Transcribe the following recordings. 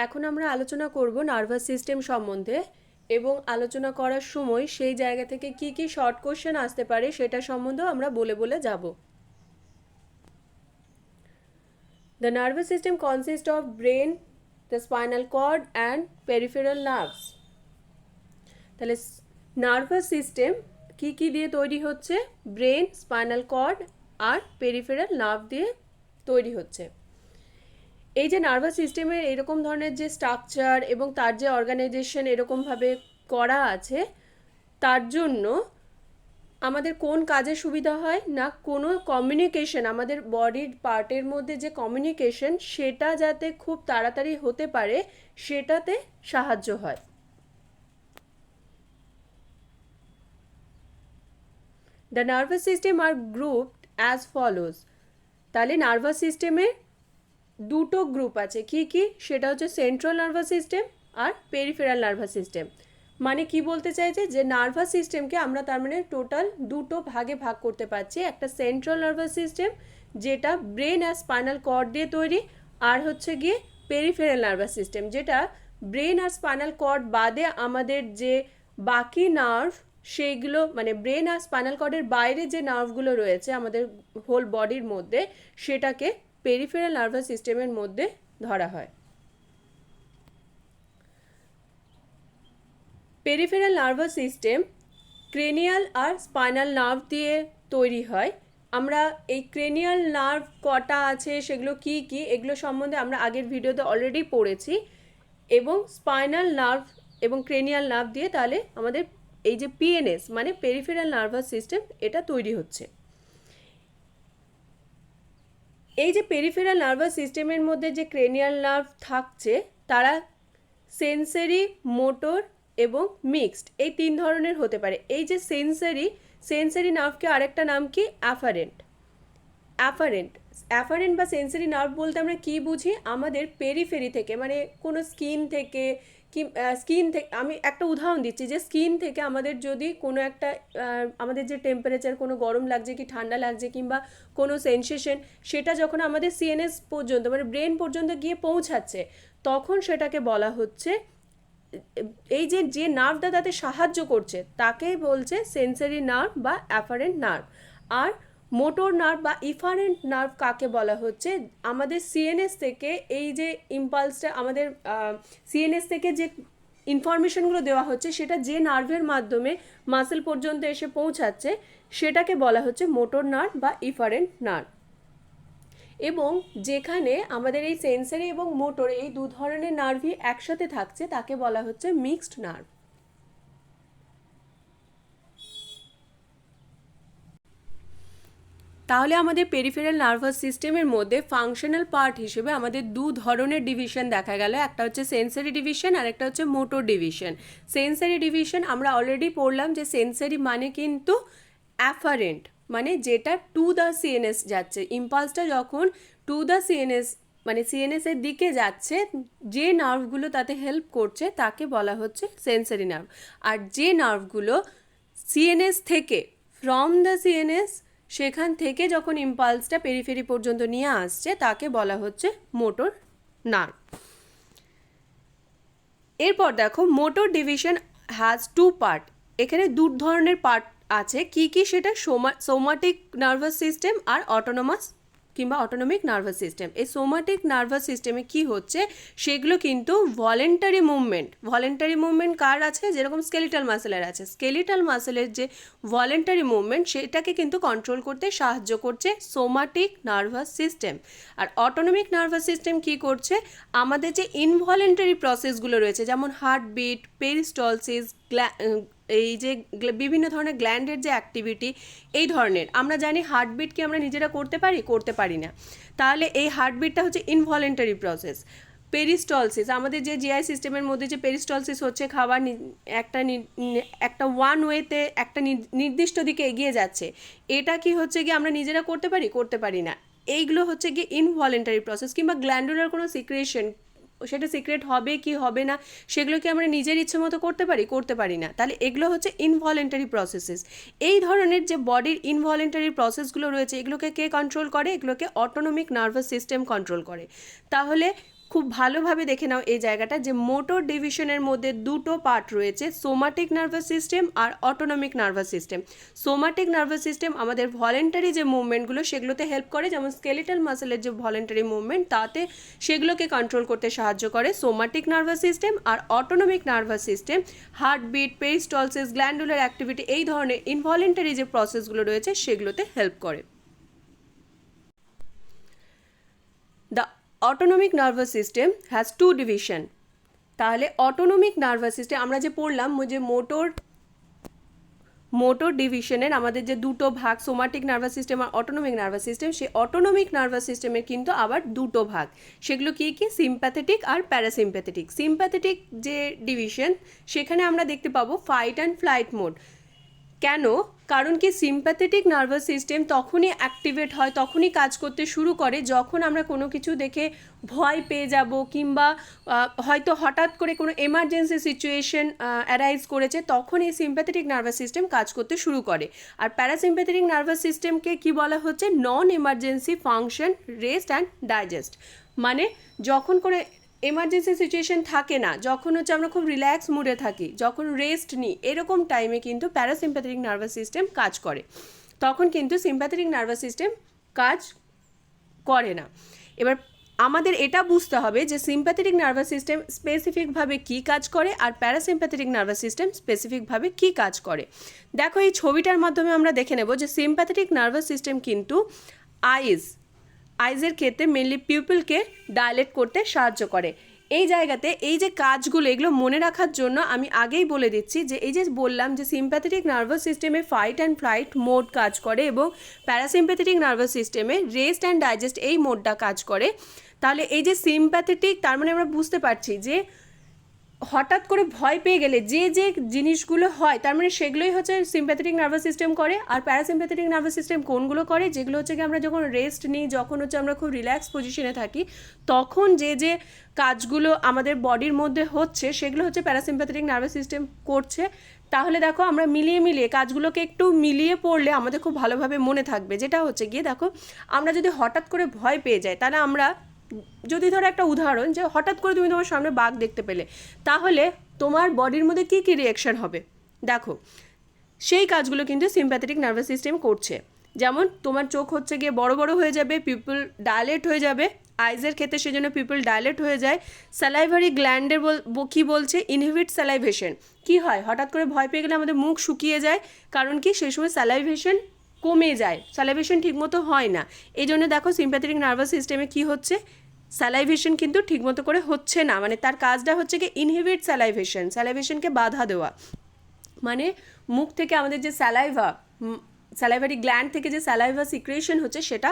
এখন আমরা আলোচনা করব নার্ভাস সিস্টেম সম্বন্ধে এবং আলোচনা করার সময় সেই জায়গা থেকে কি কি শর্ট কোশ্চেন আসতে পারে সেটা সম্বন্ধেও আমরা বলে বলে যাব। The nervous system consists of brain, the spinal cord and peripheral nerves. তাহলে নার্ভাস সিস্টেম কি কি দিয়ে তৈরি হচ্ছে? ব্রেন, স্পাইনাল কর্ড আর পেরিফেরাল নার্ভ দিয়ে তৈরি হচ্ছে। এই যে নার্ভাস সিস্টেমের এরকম ধরনের যে স্ট্রাকচার এবং তার যে অর্গানাইজেশন এরকমভাবে করা আছে, তার জন্য আমাদের কোন কাজে সুবিধা হয় না, কোনো কমিউনিকেশন, আমাদের বডির পার্টের মধ্যে যে কমিউনিকেশন সেটা যাতে খুব তাড়াতাড়ি হতে পারে সেটাতে সাহায্য হয়। The nervous system are grouped as follows. তাহলে নার্ভাস সিস্টেমের দুটো গ্রুপ আছে, কি কি? সেটা হচ্ছে সেন্ট্রাল নার্ভাস সিস্টেম আর পেরিফেরাল নার্ভাস সিস্টেম। মানে কি বলতে চাইছে যে নার্ভাস সিস্টেমকে আমরা তার মানে টোটাল দুটো ভাগে ভাগ করতে পারছি। একটা সেন্ট্রাল নার্ভাস সিস্টেম যেটা ব্রেন আর স্পাইনাল কর্ড দিয়ে তৈরি, আর হচ্ছে গিয়ে পেরিফেরাল নার্ভাস সিস্টেম যেটা ব্রেন আর স্পাইনাল কর্ড বাদে আমাদের যে বাকি নার্ভ সেইগুলো, মানে ব্রেন আর স্পাইনাল কর্ডের বাইরে যে নার্ভগুলো রয়েছে আমাদের হোল বডির মধ্যে, সেটাকে পেরিফেরাল নার্ভাস সিস্টেমের মধ্যে ধরা হয়। পেরিফেরাল নার্ভাস সিস্টেম ক্রেনিয়াল আর স্পাইনাল নার্ভ দিয়ে তৈরি হয়। আমরা এই ক্রেনিয়াল নার্ভ কটা আছে, সেগুলো কি কি, এগুলো সম্বন্ধে আমরা আগের ভিডিওতে অলরেডি পড়েছি। এবং স্পাইনাল নার্ভ এবং ক্রেনিয়াল নার্ভ দিয়ে তাহলে আমাদের এই যে পিএনএস মানে পেরিফেরাল নার্ভাস সিস্টেম এটা তৈরি হচ্ছে। এই যে পেরিফেরাল নার্ভাস সিস্টেমের মধ্যে যে ক্রেনিয়াল নার্ভ থাকছে তারা সেন্সরি, মোটর এবং মিক্সড, এই তিন ধরনের হতে পারে। এই যে সেন্সরি নার্ভকে আরেকটা নাম কি? অ্যাফারেন্ট। অ্যাফারেন্ট বা সেন্সরি নার্ভ বলতে আমরা কি বুঝি? আমাদের পেরিফেরি থেকে, মানে কোনো স্কিন থেকে আমি একটা উদাহরণ দিচ্ছি যে স্কিন থেকে আমাদের যদি কোনো একটা আমাদের যে টেম্পারেচার, কোনো গরম লাগছে কি ঠান্ডা লাগছে কিংবা কোনো সেন্সেশন, সেটা যখন আমাদের সিএনএস পর্যন্ত মানে ব্রেন পর্যন্ত গিয়ে পৌঁছাচ্ছে, তখন সেটাকে বলা হচ্ছে, এই যে নার্ভটা তাতে সাহায্য করছে তাকেই বলছে সেন্সরি নার্ভ বা অ্যাফারেন্ট নার্ভ। আর মোটর নার্ভ বা ইফারেন্ট নার্ভ কাকে বলা হচ্ছে? আমাদের সিএনএস থেকে এই যে ইম্পালসটা, আমাদের সিএনএস থেকে যে ইনফরমেশনগুলো দেওয়া হচ্ছে সেটা যে নার্ভের মাধ্যমে মাসেল পর্যন্ত এসে পৌঁছাচ্ছে সেটাকে বলা হচ্ছে মোটর নার্ভ বা ইফারেন্ট নার্ভ। এবং যেখানে আমাদের এই সেন্সরি এবং মোটর এই দু ধরনের নার্ভই একসাথে থাকছে তাকে বলা হচ্ছে মিক্সড নার্ভ। তাহলে আমাদের পেরিফেরাল নার্ভাস সিস্টেমের মধ্যে ফাংশনাল পার্ট হিসেবে আমাদের দু ধরনের ডিভিশন দেখা গেল, একটা হচ্ছে সেন্সরি ডিভিশন আর একটা হচ্ছে মোটর ডিভিশন। সেন্সরি ডিভিশন আমরা অলরেডি পড়লাম যে সেন্সরি মানে কিন্তু অ্যাফারেন্ট, মানে যেটা টু দ্য সিএনএস যাচ্ছে, ইম্পালসটা যখন টু দ্য সিএনএস মানে সিএনএস এর দিকে যাচ্ছে, যে নার্ভগুলো তাতে হেল্প করছে তাকে বলা হচ্ছে সেন্সরি নার্ভ। আর যে নার্ভগুলো সিএনএস থেকে, ফ্রম দ্য সিএনএস, সেখান থেকে যখন ইম্পালসটা পেরিফেরি পর্যন্ত নিয়ে আসছে তাকে বলা হচ্ছে মোটর নার্ভ। এরপর দেখো motor division has to part. এখানে দু ধরনের পার্ট আছে, কি কি? সেটা সোমাটিক নার্ভাস সিস্টেম আর অটোনোমাস কিংবা অটোনমিক নার্ভাস সিস্টেম। এই সোমাটিক নার্ভাস সিস্টেমে কি হচ্ছে, সেগুলো কিন্তু ভলেন্টারি মুভমেন্ট কার আছে? যেরকম স্কেলিটাল মাসেলের আছে, স্কেলিটাল মাসেলের যে ভলেন্টারি মুভমেন্ট সেটাকে কিন্তু কন্ট্রোল করতে সাহায্য করছে সোমাটিক নার্ভাস সিস্টেম। আর অটোনমিক নার্ভাস সিস্টেম কি করছে? আমাদের যে ইনভলেন্টারি প্রসেসগুলো রয়েছে, যেমন হার্টবিট, পেরিস্টলসিস, এই যে বিভিন্ন ধরনের গ্ল্যান্ডের যে অ্যাক্টিভিটি, এই ধরনের আমরা জানি হার্টবিট কি আমরা নিজেরা করতে পারি না। তাহলে এই হার্টবিটটা হচ্ছে ইনভলেন্টারি প্রসেস। পেরিস্টলসিস, আমাদের যে জিআই সিস্টেমের মধ্যে যে পেরিস্টলসিস হচ্ছে, খাবার একটা ওয়ান ওয়েতে একটা নির্দিষ্ট দিকে এগিয়ে যাচ্ছে, এটা কি হচ্ছে গিয়ে আমরা নিজেরা করতে পারি না। এইগুলো হচ্ছে গিয়ে ইনভলেন্টারি প্রসেস। কিংবা গ্ল্যান্ডুলার কোনো সিক্রেশন, সেটা সিক্রেট হবে কি হবে না সেগুলো কি আমরা নিজের ইচ্ছে মতো করতে পারি না। তাহলে এগুলো হচ্ছে ইনভলেন্টারি প্রসেসেস। এই ধরনের যে বডির ইনভলেন্টারি প্রসেসগুলো রয়েছে এগুলোকে কে কন্ট্রোল করে? এগুলোকে অটোনমিক নার্ভাস সিস্টেম কন্ট্রোল করে। তাহলে খুব ভালোভাবে দেখে নাও এই জায়গাটা, যে মোটর ডিভিশনের মধ্যে দুটো পার্ট রয়েছে, সোমাটিক নার্ভাস সিস্টেম আর autonomic nervous system. Somatic nervous system আমাদের ভলেন্টারি যে মুভমেন্টগুলো সেগুলোতে হেল্প করে, যেমন স্কেলিটাল মাসেলের যে ভলেন্টারি মুভমেন্ট তাতে সেগুলোকে কন্ট্রোল করতে সাহায্য করে সোমাটিক নার্ভাস সিস্টেম। আর autonomic nervous system heartbeat, peristalsis, glandular activity এই ধরনের ইনভলেন্টারি যে প্রসেসগুলো রয়েছে সেগুলোতে হেল্প করে। The autonomic nervous system has two division. তাহলে অটোনমিক নার্ভাস সিস্টেম আমরা যে পড়লাম যে মোটর ডিভিশনের আমাদের যে দুটো ভাগ, সোমাটিক নার্ভাস সিস্টেম আর অটোনমিক নার্ভাস সিস্টেম, সেই অটোনমিক নার্ভাস সিস্টেমের কিন্তু আবার দুটো ভাগ। সেগুলো কি কি? সিম্প্যাথেটিক আর প্যারাসিম্প্যাথেটিক। সিম্প্যাথেটিক যে ডিভিশন সেখানে আমরা দেখতে পাবো ফাইট অ্যান্ড ফ্লাইট মোড। কেন? কারণ কি সিম্প্যাথেটিক নার্ভাস সিস্টেম তখনই অ্যাক্টিভেট হয়, তখনই কাজ করতে শুরু করে যখন আমরা কোনো কিছু দেখে ভয় পেয়ে যাব, কিংবা হয়তো হঠাৎ করে কোনো এমার্জেন্সি সিচুয়েশন অ্যারাইজ করেছে, তখন এই সিম্প্যাথেটিক নার্ভাস সিস্টেম কাজ করতে শুরু করে। আর প্যারাসিম্প্যাথেটিক নার্ভাস সিস্টেমকে কি বলা হচ্ছে? Non emergency function, rest and digest. মানে যখন কোনো এমার্জেন্সি সিচুয়েশন থাকে না, যখন হচ্ছে আমরা খুব রিল্যাক্স মুডে থাকি, যখন রেস্ট নিই, এরকম টাইমে কিন্তু প্যারাসিম্প্যাথেটিক নার্ভাস সিস্টেম কাজ করে, তখন কিন্তু সিম্প্যাথেটিক নার্ভাস সিস্টেম কাজ করে না। এবার আমাদের এটা বুঝতে হবে যে সিম্প্যাথেটিক নার্ভাস সিস্টেম স্পেসিফিকভাবে কী কাজ করে আর প্যারাসিম্প্যাথেটিক নার্ভাস সিস্টেম স্পেসিফিকভাবে কী কাজ করে। দেখো এই ছবিটার মাধ্যমে আমরা দেখে নেব যে সিম্প্যাথেটিক নার্ভাস সিস্টেম কিন্তু আইজের ক্ষেত্রে মেনলি পিউপিলকে ডাইলেট করতে সাহায্য করে। এই জায়গাতে এই যে কাজগুলো, এগুলো মনে রাখার জন্য আমি আগেই বলে দিচ্ছি যে এই যে বললাম যে সিম্প্যাথেটিক নার্ভাস সিস্টেমে ফাইট অ্যান্ড ফ্লাইট মোড কাজ করে এবং প্যারাসিম্প্যাথেটিক নার্ভাস সিস্টেমে রেস্ট অ্যান্ড ডাইজেস্ট এই মোডটা কাজ করে। তাহলে এই যে সিম্প্যাথেটিক, তার মানে আমরা বুঝতে পারছি যে হঠাৎ করে ভয় পেয়ে গেলে যে যে জিনিসগুলো হয় তার মানে সেগুলোই হচ্ছে সিম্প্যাথেটিক নার্ভাস সিস্টেম করে। আর প্যারাসিম্প্যাথেটিক নার্ভাস সিস্টেম কোনগুলো করে? যেগুলো হচ্ছে কি আমরা যখন রেস্ট নিই, যখন হচ্ছে আমরা খুব রিল্যাক্স পজিশনে থাকি, তখন যে যে কাজগুলো আমাদের বডির মধ্যে হচ্ছে সেগুলো হচ্ছে প্যারাসিম্প্যাথেটিক নার্ভাস সিস্টেম করছে। তাহলে দেখো আমরা মিলিয়ে কাজগুলোকে একটু মিলিয়ে পড়লে আমাদের খুব ভালোভাবে মনে থাকবে। যেটা হচ্ছে গিয়ে দেখো, আমরা যদি হঠাৎ করে ভয় পেয়ে যাই, তাহলে আমরা যদি ধরো একটা উদাহরণ, যে হঠাৎ করে তুমি তোমার সামনে বাঘ দেখতে পেলে, তাহলে তোমার বডির মধ্যে কী কী রিয়াকশান হবে? দেখো সেই কাজগুলো কিন্তু সিম্প্যাথেটিক নার্ভাস সিস্টেম করছে। যেমন তোমার চোখ হচ্ছে গিয়ে বড় বড় হয়ে যাবে, পিপল ডাইলেট হয়ে যাবে, আইজের ক্ষেত্রে সেজন্য পিপল ডাইলেট হয়ে যায়। স্যালাইভারি গ্ল্যান্ডের কী বলছে? Inhibit salivation. কী হয়? হঠাৎ করে ভয় পেয়ে গেলে আমাদের মুখ শুকিয়ে যায়, কারণ কি সেই সময় স্যালাইভেশন কমে যায়, স্যালাইভেশন ঠিকমতো হয় না। এই জন্য দেখো সিম্প্যাথেটিক নার্ভাস সিস্টেমে কী হচ্ছে? স্যালাইভেশন কিন্তু ঠিকমতো করে হচ্ছে না, মানে তার কাজটা হচ্ছে কি ইনহিবিট স্যালাইভেশন, স্যালাইভেশনকে বাধা দেওয়া। মানে মুখ থেকে আমাদের যে স্যালাইভারি গ্ল্যান্ড থেকে যে স্যালাইভা সিক্রেশন হচ্ছে সেটা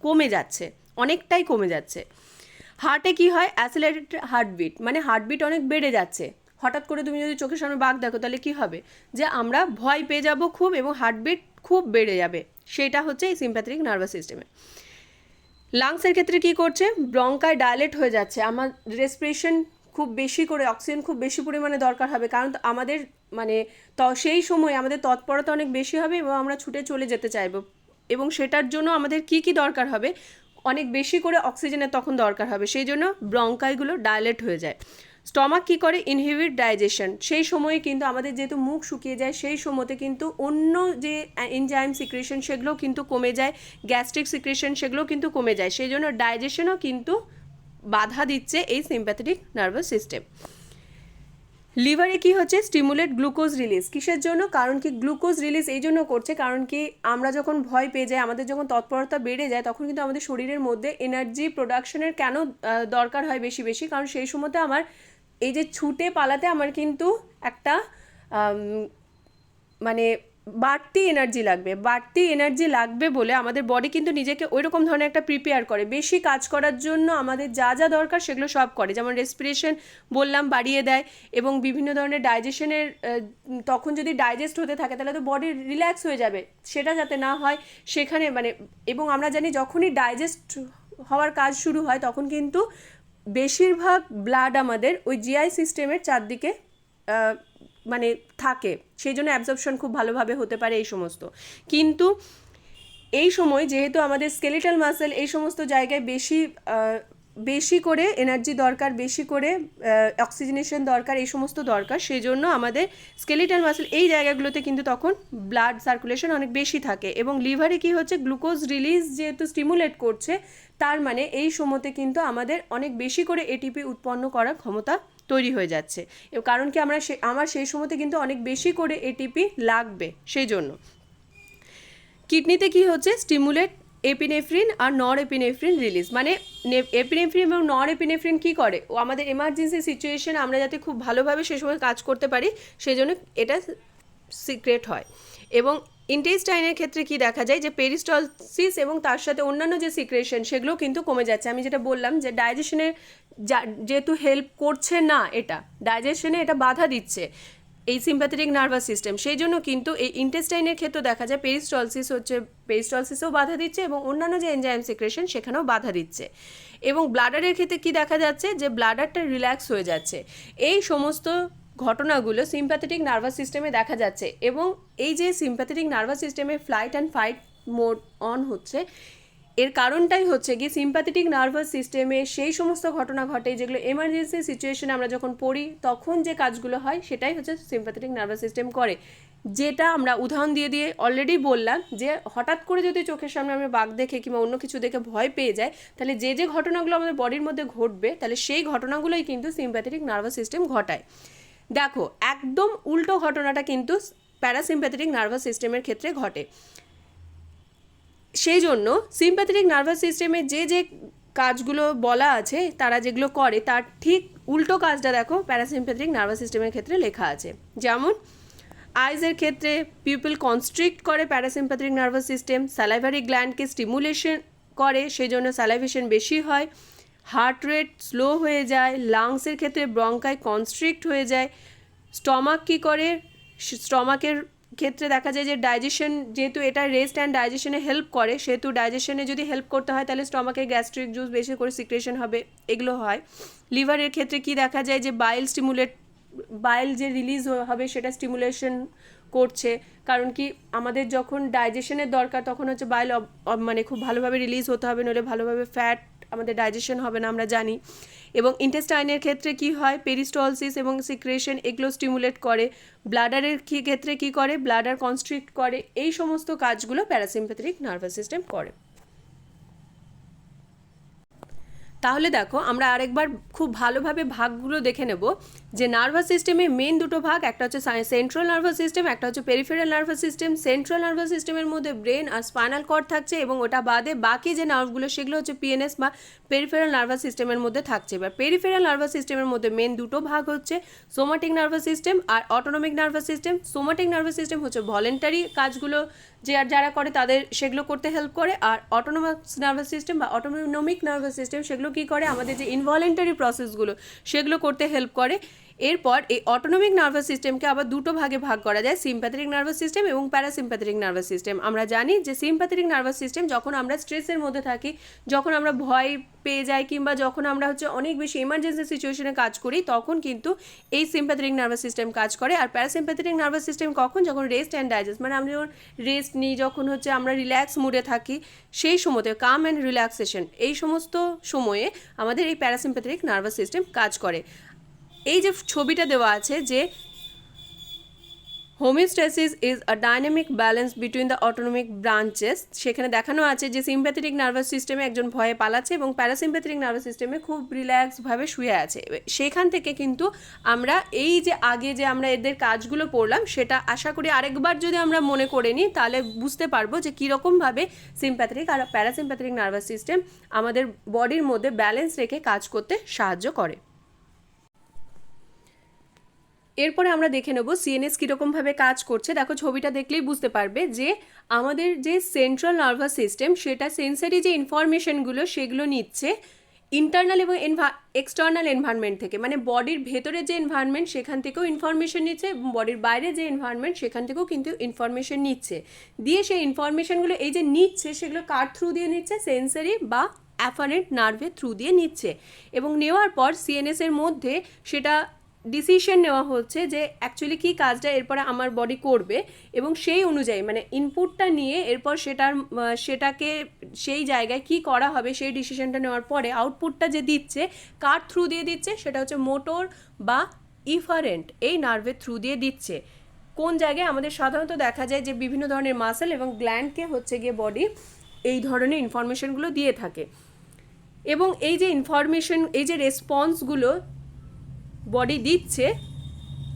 কমে যাচ্ছে, অনেকটাই কমে যাচ্ছে। হার্টে কি হয়? অ্যাসেলারেটেড হার্টবিট, মানে হার্টবিট অনেক বেড়ে যাচ্ছে। হঠাৎ করে তুমি যদি চোখের সামনে বাঘ দেখো, তাহলে কি হবে? যে আমরা ভয় পেয়ে যাব খুব, এবং হার্টবিট খুব বেড়ে যাবে। সেটা হচ্ছে এই সিম্প্যাথেটিক নার্ভাস সিস্টেমে। লাংসের ক্ষেত্রে কি করছে? ব্রঙ্কাই ডাইলেট হয়ে যাচ্ছে, আমার রেসপিরেশন খুব বেশি করে, অক্সিজেন খুব বেশি পরিমাণে দরকার হবে, কারণ আমাদের মানে সেই সময় আমাদের তৎপরতা অনেক বেশি হবে এবং আমরা ছুটে চলে যেতে চাইবো, এবং সেটার জন্য আমাদের কি কি দরকার হবে? অনেক বেশি করে অক্সিজেনের তখন দরকার হবে, সেই জন্য ব্রঙ্কাইগুলো ডাইলেট হয়ে যায়। স্টমাক কী করে? Inhibit digestion. সেই সময়ে কিন্তু আমাদের যেহেতু মুখ শুকিয়ে যায়, সেই সময়তে কিন্তু অন্য যে এনজাইম সিক্রেশন সেগুলোও কিন্তু কমে যায়, গ্যাস্ট্রিক সিক্রেশন সেগুলোও কিন্তু কমে যায়, সেই জন্য ডাইজেশনও কিন্তু বাধা দিচ্ছে এই সিম্প্যাথেটিক নার্ভাস সিস্টেম। লিভারে কি হচ্ছে? Stimulate glucose release. কিসের জন্য? কারণ কি গ্লুকোজ রিলিজ এই জন্য করছে, কারণ কি আমরা যখন ভয় পেয়ে যাই, আমাদের যখন তৎপরতা বেড়ে যায়, তখন কিন্তু আমাদের শরীরের মধ্যে এনার্জি প্রোডাকশনের কেন দরকার হয় বেশি বেশি? কারণ সেই সময়তে আমার এই যে ছুটে পালাতে আমার কিন্তু একটা মানে বাড়তি এনার্জি লাগবে বলে আমাদের বডি কিন্তু নিজেকে ওই রকম ধরনের একটা প্রিপেয়ার করে, বেশি কাজ করার জন্য আমাদের যা যা দরকার সেগুলো সব করে। যেমন রেসপিরেশন বললাম বাড়িয়ে দেয়, এবং বিভিন্ন ধরনের ডাইজেশনের, তখন যদি ডাইজেস্ট হতে থাকে তাহলে তো বডি রিল্যাক্স হয়ে যাবে, সেটা যাতে না হয় সেখানে মানে, এবং আমরা জানি যখনই ডাইজেস্ট হওয়ার কাজ শুরু হয় তখন কিন্তু বেশিরভাগ ব্লাড আমাদের ওই জিআই সিস্টেমের চারদিকে মানে থাকে, সেই জন্য অ্যাবজর্পশন খুব ভালোভাবে হতে পারে এই সমস্ত। কিন্তু এই সময় যেহেতু আমাদের স্কেলিটাল মাসেল এই সমস্ত জায়গায় বেশি বেশি করে এনার্জি দরকার, বেশি করে অক্সিজেনেশন দরকার, এই সমস্ত দরকার। সেই জন্য আমাদের স্কেলিটাল মাসল এই জায়গাগুলোতে কিন্তু তখন ব্লাড সার্কুলেশন অনেক বেশি থাকে। এবং লিভারে কি হচ্ছে, গ্লুকোজ রিলিজ যেহেতু স্টিমুলেট করছে, তার মানে এই সময়তে কিন্তু আমাদের অনেক বেশি করে এটিপি উৎপন্ন করার ক্ষমতা তৈরি হয়ে যাচ্ছে। কারণ কি আমার সেই সময়তে কিন্তু অনেক বেশি করে এটিপি লাগবে। সেই জন্য কিডনিতে কি হচ্ছে, স্টিমুলেট এপিনেফ্রিন আর নর এপিনেফ্রিন রিলিজ, মানে এপিনেফ্রিন এবং নর এপিনেফ্রিন কী করে, ও আমাদের এমার্জেন্সি সিচুয়েশন আমরা যাতে খুব ভালোভাবে সে সময় কাজ করতে পারি, সেই জন্য এটা সিক্রেট হয়। এবং ইন্টেস্টাইনের ক্ষেত্রে কি দেখা যায়, যে পেরিস্টলসিস এবং তার সাথে অন্যান্য যে সিক্রেশন সেগুলো কিন্তু কমে যাচ্ছে। আমি যেটা বললাম যে ডাইজেশনের যেহেতু হেল্প করছে না, এটা ডাইজেশনে এটা বাধা দিচ্ছে এই সিম্প্যাথেটিক নার্ভাস সিস্টেম, সেই জন্য কিন্তু এই ইন্টেস্টাইনের ক্ষেত্রে দেখা যায় পেরিস্টলসিসও বাধা দিচ্ছে এবং অন্যান্য যে এনজাইম সিক্রেশন সেখানেও বাধা দিচ্ছে। এবং ব্লাডারের ক্ষেত্রে কি দেখা যাচ্ছে, যে ব্লাডারটা রিল্যাক্স হয়ে যাচ্ছে। এই সমস্ত ঘটনাগুলো সিম্প্যাথেটিক নার্ভাস সিস্টেমে দেখা যাচ্ছে। এবং এই যে সিম্প্যাথেটিক নার্ভাস সিস্টেমে flight and fight mode on হচ্ছে, এর কারণটাই হচ্ছে কি সিম্প্যাথেটিক নার্ভাস সিস্টেমে সেই সমস্ত ঘটনা ঘটে যেগুলো এমার্জেন্সি সিচুয়েশনে আমরা যখন পড়ি তখন যে কাজগুলো হয় সেটাই হচ্ছে সিম্প্যাথেটিক নার্ভাস সিস্টেম করে। যেটা আমরা উদাহরণ দিয়ে দিয়ে অলরেডি বললাম, যে হঠাৎ করে যদি চোখের সামনে আমরা বাঘ দেখে কিংবা অন্য কিছু দেখে ভয় পেয়ে যাই, তাহলে যে যে ঘটনাগুলো আমাদের বডির মধ্যে ঘটবে, তাহলে সেই ঘটনাগুলোই কিন্তু সিম্প্যাথেটিক নার্ভাস সিস্টেম ঘটায়। দেখো, একদম উল্টো ঘটনাটা কিন্তু প্যারাসিম্প্যাথেটিক নার্ভাস সিস্টেমের ক্ষেত্রে ঘটে। সেই জন্য সিম্প্যাথেটিক নার্ভাস সিস্টেমে যে যে কাজগুলো বলা আছে, তারা যেগুলো করে তার ঠিক উল্টো কাজটা দেখো প্যারাসিম্প্যাথেটিক নার্ভাস সিস্টেমের ক্ষেত্রে লেখা আছে। যেমন আইজের ক্ষেত্রে পিউপিল কনস্ট্রিক্ট করে প্যারাসিম্প্যাথেটিক নার্ভাস সিস্টেম, স্যালাইভারি গ্ল্যান্ডকে স্টিমুলেশন করে, সেই জন্য স্যালাইভেশন বেশি হয়, হার্ট রেট স্লো হয়ে যায়, লাংসের ক্ষেত্রে ব্রঙ্কাই কনস্ট্রিক্ট হয়ে যায়, স্টমাক কী করে, স্টমাকের ক্ষেত্রে দেখা যায় যে ডাইজেশন, যেহেতু এটা রেস্ট অ্যান্ড ডাইজেশনে হেল্প করে, সেহেতু ডাইজেশনে যদি হেল্প করতে হয় তাহলে স্টমাকের গ্যাস্ট্রিক জুস বেশি করে সিক্রেশন হবে, এগুলো হয়। লিভারের ক্ষেত্রে কি দেখা যায়, যে বাইল যে রিলিজ হবে সেটা স্টিমুলেশন করছে। কারণ কি আমাদের যখন ডাইজেশনের দরকার তখন হচ্ছে বাইল মানে খুব ভালোভাবে রিলিজ হতে হবে, নইলে ভালোভাবে ফ্যাট আমাদের ডাইজেশন হবে না, আমরা জানি। এবং ইন্টেস্টাইনের ক্ষেত্রে কি হয়, পেরিস্টলসিস এবং সিক্রেশন এগুলো স্টিমুলেট করে। ব্লাডারের ক্ষেত্রে কি করে, ব্লাডার কনস্ট্রিক্ট করে। এই সমস্ত কাজগুলো প্যারাসিম্প্যাথেটিক নার্ভাস সিস্টেম করে। তাহলে দেখো, আমরা আরেকবার খুব ভালোভাবে ভাগগুলো দেখে নেব, যে নার্ভাস সিস্টেমে মেন দুটো ভাগ, একটা হচ্ছে সেন্ট্রাল নার্ভাস সিস্টেম, একটা হচ্ছে peripheral nervous system. Central nervous সিস্টেমের মধ্যে ব্রেন আর স্পাইনাল কর্ড থাকছে, এবং ওটা বাদে বাকি যে নার্ভগুলো সেগুলো হচ্ছে পিএনএস বা পেরিফেরাল নার্ভাস সিস্টেমের মধ্যে থাকছে। এবার পেরিফেরাল নার্ভাস সিস্টেমের মধ্যে মেন দুটো ভাগ হচ্ছে সোমাটিক নার্ভাস সিস্টেম আর autonomic nervous system. Somatic nervous system হচ্ছে ভলেন্টারি কাজগুলো যারা করে তাদের সেগুলো করতে হেল্প করে, আর অটোনোমাস নার্ভাস সিস্টেম বা অটোনমিক নার্ভাস সিস্টেম সেগুলো কী করে, আমাদের যে ইনভলেন্টারি প্রসেসগুলো সেগুলো করতে হেল্প করে। এরপর এই অটোনমিক নার্ভাস সিস্টেমকে আবার দুটো ভাগে ভাগ করা যায়, সিম্প্যাথেটিক নার্ভাস সিস্টেম এবং প্যারাসিম্প্যাথেটিক নার্ভাস সিস্টেম। আমরা জানি যে সিম্প্যাথেটিক নার্ভাস সিস্টেম যখন আমরা স্ট্রেসের মধ্যে থাকি, যখন আমরা ভয় পেয়ে যাই, কিংবা যখন আমরা হচ্ছে অনেক বেশি ইমার্জেন্সি সিচুয়েশনে কাজ করি, তখন কিন্তু এই সিম্প্যাথেটিক নার্ভাস সিস্টেম কাজ করে। আর প্যারাসিম্প্যাথেটিক নার্ভাস সিস্টেম কখন, যখন রেস্ট অ্যান্ড ডাইজেস্ট, মানে আমরা যখন রেস্ট নিই, যখন হচ্ছে আমরা রিল্যাক্স মুডে থাকি, সেই সময়তে কাম অ্যান্ড রিল্যাক্সেশন, এই সমস্ত সময়ে আমাদের এই প্যারাসিম্প্যাথেটিক নার্ভাস সিস্টেম কাজ করে। এই যে ছবিটা দেওয়া আছে, যে homeostasis is a dynamic balance between the autonomic branches, সেখানে দেখানো আছে যে সিম্প্যাথেটিক নার্ভাস সিস্টেমে একজন ভয়ে পালাচ্ছে এবং প্যারাসিম্প্যাথেটিক নার্ভাস সিস্টেমে খুব রিল্যাক্সভাবে শুয়ে আছে। সেখান থেকে কিন্তু আমরা এই যে আগে যে আমরা এদের কাজগুলো পড়লাম, সেটা আশা করি আরেকবার যদি আমরা মনে করে নিই, তাহলে বুঝতে পারবো যে কীরকমভাবে সিম্প্যাথেটিক আর প্যারাসিম্প্যাথেটিক নার্ভাস সিস্টেম আমাদের বডির মধ্যে ব্যালেন্স রেখে কাজ করতে সাহায্য করে। এরপরে আমরা দেখে নেব সিএনএস কীরকমভাবে কাজ করছে। দেখো, ছবিটা দেখলেই বুঝতে পারবে যে আমাদের যে সেন্ট্রাল নার্ভাস সিস্টেম, সেটা সেন্সারি যে ইনফরমেশনগুলো সেগুলো নিচ্ছে ইন্টারনাল এবং এক্সটার্নাল এনভায়রনমেন্ট থেকে, মানে বডির ভেতরে যে এনভায়রনমেন্ট সেখান থেকেও ইনফরমেশন নিচ্ছে, এবং বডির বাইরে যে এনভায়রনমেন্ট সেখান থেকেও কিন্তু ইনফরমেশন নিচ্ছে। দিয়ে সেই ইনফরমেশনগুলো এই যে নিচ্ছে, সেগুলো কার থ্রু দিয়ে নিচ্ছে, সেন্সারি বা অ্যাফারেন্ট নার্ভের থ্রু দিয়ে নিচ্ছে। এবং নেওয়ার পর সিএনএসের মধ্যে সেটা ডিসিশন নেওয়া হচ্ছে যে অ্যাকচুয়ালি কী কাজটা এরপরে আমার বডি করবে, এবং সেই অনুযায়ী মানে ইনপুটটা নিয়ে এরপর সেটাকে সেই জায়গায় কি করা হবে সেই ডিসিশনটা নেওয়ার পরে আউটপুটটা যে দিচ্ছে কার থ্রু দিয়ে দিচ্ছে, সেটা হচ্ছে মোটর বা ইফারেন্ট এই নার্ভের থ্রু দিয়ে দিচ্ছে। কোন জায়গায় আমাদের সাধারণত দেখা যায় যে বিভিন্ন ধরনের মাসেল এবং গ্ল্যান্ডকে হচ্ছে গিয়ে বডি এই ধরনের ইনফরমেশনগুলো দিয়ে থাকে, এবং এই যে ইনফরমেশন, এই যে রেসপন্সগুলো বডি দিচ্ছে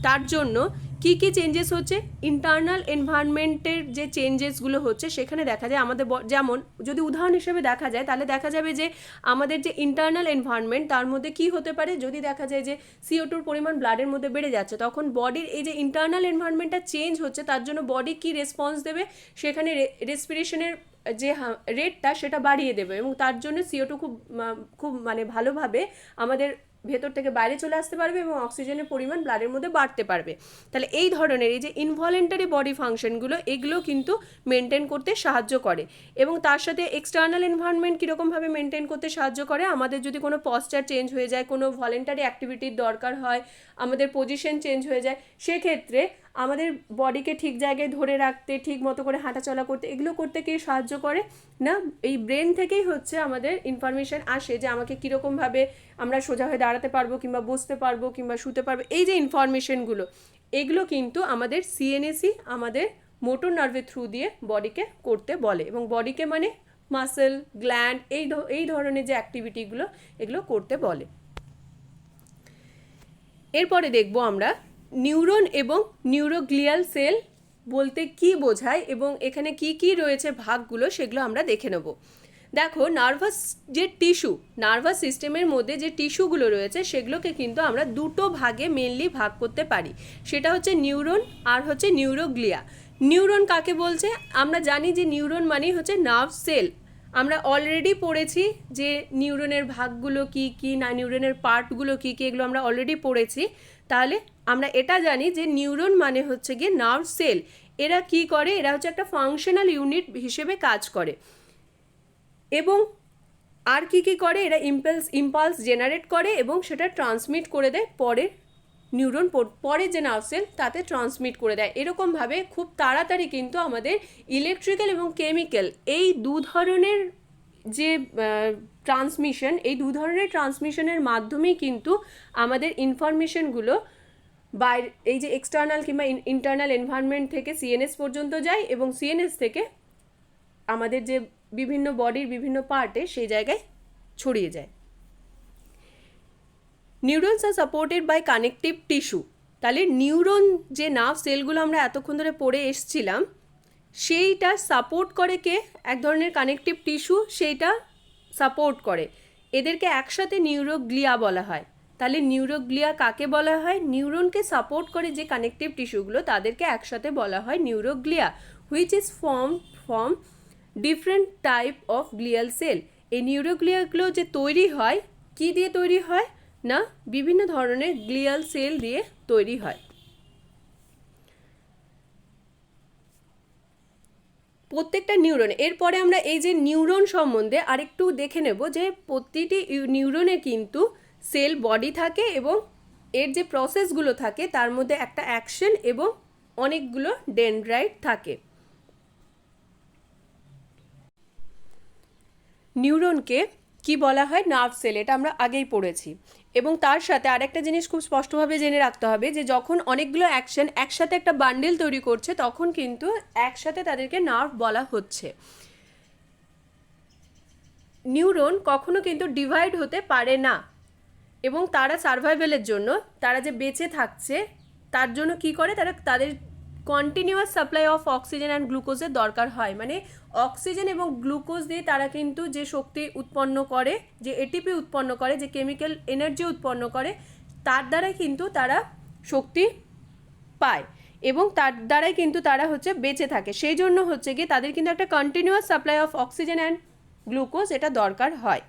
তার জন্য কি কি চেঞ্জেস হচ্ছে, ইন্টারনাল এনভায়রনমেন্টের যে চেঞ্জেসগুলো হচ্ছে সেখানে দেখা যায় আমাদের যেমন যদি উদাহরণ হিসেবে দেখা যায় তাহলে দেখা যাবে যে আমাদের যে ইন্টারনাল এনভায়রনমেন্ট তার মধ্যে কি হতে পারে, যদি দেখা যায় যে CO2 পরিমাণ ব্লাডের মধ্যে বেড়ে যাচ্ছে তখন বডির এই যে ইন্টারনাল এনভায়রনমেন্টটা চেঞ্জ হচ্ছে তার জন্য বডি কি রেসপন্স দেবে, সেখানে রেসপিরেশনের যে রেটটা সেটা বাড়িয়ে দেবে, এবং তার জন্য CO2 খুব মানে ভালোভাবে আমাদের ভেতর থেকে বাইরে চলে আসতে পারবে এবং অক্সিজেনের পরিমাণ ব্লাডের মধ্যে বাড়তে পারবে। তাহলে এই ধরনের এই যে ইনভলেন্টারি বডি ফাংশনগুলো এগুলো কিন্তু মেনটেন করতে সাহায্য করে, এবং তার সাথে এক্সটার্নাল এনভায়রনমেন্ট কীরকমভাবে মেনটেন করতে সাহায্য করে, আমাদের যদি কোনো পশ্চার চেঞ্জ হয়ে যায়, কোনো ভলেন্টারি অ্যাক্টিভিটির দরকার হয়, আমাদের পজিশন চেঞ্জ হয়ে যায়, সেক্ষেত্রে আমাদের বডিকে ঠিক জায়গায় ধরে রাখতে, ঠিক মতো করে হাঁটাচলা করতে, এগুলো করতে কে সাহায্য করে না, এই ব্রেন থেকেই হচ্ছে আমাদের ইনফরমেশান আসে যে আমাকে কীরকমভাবে আমরা সোজা হয়ে দাঁড়াতে পারবো কিংবা বসতে পারবো কিংবা শুতে পারবো, এই যে ইনফরমেশনগুলো এগুলো কিন্তু আমাদের CNSই আমাদের মোটর নার্ভের থ্রু দিয়ে বডিকে করতে বলে, এবং বডিকে মানে মাসেল গ্ল্যান্ড এই ধরনের যে অ্যাক্টিভিটিগুলো এগুলো করতে বলে। এরপরে দেখব আমরা নিউরন এবং নিউরোগ্লিয়াল সেল বলতে কি বোঝায় এবং এখানে কি কি রয়েছে ভাগগুলো সেগুলো আমরা দেখে নেব। দেখো, নার্ভাস যে টিস্যু, নার্ভাস সিস্টেমের মধ্যে যে টিস্যুগুলো রয়েছে সেগুলোকে কিন্তু আমরা দুটো ভাগে মেনলি ভাগ করতে পারি, সেটা হচ্ছে নিউরন আর হচ্ছে নিউরোগ্লিয়া। নিউরন কাকে বলছে, আমরা জানি যে নিউরন মানেই হচ্ছে নার্ভ সেল। আমরা অলরেডি পড়েছি যে নিউরনের ভাগগুলো কি কি, না নিউরনের পার্টগুলো কি কি, এগুলো আমরা অলরেডি পড়েছি। তাহলে আমরা এটা জানি যে নিউরন মানে হচ্ছে গিয়ে নার্ভ সেল। এরা কি করে, এরা হচ্ছে একটা ফাংশনাল ইউনিট হিসেবে কাজ করে, এবং আর কি কি করে, এরা ইম্পালস জেনারেট করে এবং সেটা ট্রান্সমিট করে দেয় পরের নিউরন, পরে যে নার্ভ সেল তাতে ট্রান্সমিট করে দেয়। এরকমভাবে খুব তাড়াতাড়ি কিন্তু আমাদের ইলেকট্রিক্যাল এবং কেমিক্যাল এই দু ধরনের যে ট্রান্সমিশন, এই দু ধরনের ট্রান্সমিশনের মাধ্যমেই কিন্তু আমাদের ইনফরমেশনগুলো বাইরে এই যে এক্সটার্নাল কিংবা ইন্টারনাল এনভায়রনমেন্ট থেকে CNS পর্যন্ত যায়, এবং CNS থেকে আমাদের যে বিভিন্ন বডির বিভিন্ন পার্টে সেই জায়গায় ছড়িয়ে যায়। Neurons are supported by connective tissue. তাহলে নিউরন যে নার্ভ সেলগুলো আমরা এতক্ষণ ধরে পড়ে এসছিলাম সেইটা সাপোর্ট করে কে, এক ধরনের কানেকটিভ টিস্যু সেইটা সাপোর্ট করে, এদেরকে একসাথে নিউরোগ্লিয়া বলা হয়। তাহলে নিউরোগ্লিয়া কাকে বলা হয়, নিউরনকে সাপোর্ট করে যে কানেকটিভ টিস্যুগুলো তাদেরকে একসাথে বলা হয় neuroglia, which is form different type of glial cell. এই নিউরোগ্লিয়াগুলো যে তৈরি হয় কি দিয়ে তৈরি হয় না, বিভিন্ন ধরনের গ্লিয়াল সেল দিয়ে তৈরি হয়। প্রত্যেকটা নিউরন, এরপরে আমরা এই যে নিউরন সম্বন্ধে আরেকটু দেখে নেব যে প্রতিটি নিউরনে কিন্তু সেল বডি থাকে এবং এর যে প্রসেসগুলো থাকে তার মধ্যে একটা অ্যাকশন এবং অনেকগুলো ডেনড্রাইট থাকে। নিউরনকে কি বলা হয়, নার্ভ সেল, এটা আমরা আগেই পড়েছি। এবং তার সাথে আরেকটা জিনিস খুব স্পষ্টভাবে জেনে রাখতে হবে যে যখন অনেকগুলো অ্যাকশন একসাথে একটা বান্ডেল তৈরি করছে তখন কিন্তু একসাথে তাদেরকে নার্ভ বলা হচ্ছে। নিউরন কখনো কিন্তু ডিভাইড হতে পারে না, এবং তারা সার্ভাইভেলের জন্য, তারা যে বেঁচে থাকছে তার জন্য কি করে, তাদের continuous supply of oxygen and গ্লুকোজের দরকার হয়। মানে অক্সিজেন এবং গ্লুকোজ দিয়ে তারা কিন্তু যে শক্তি উৎপন্ন করে, যে ATP উৎপন্ন করে, যে কেমিক্যাল এনার্জি উৎপন্ন করে, তার দ্বারাই কিন্তু তারা শক্তি পায় এবং তার দ্বারাই কিন্তু তারা হচ্ছে বেঁচে থাকে। সেই জন্য হচ্ছে গিয়ে তাদের কিন্তু একটা continuous supply of oxygen and glucose এটা দরকার হয়।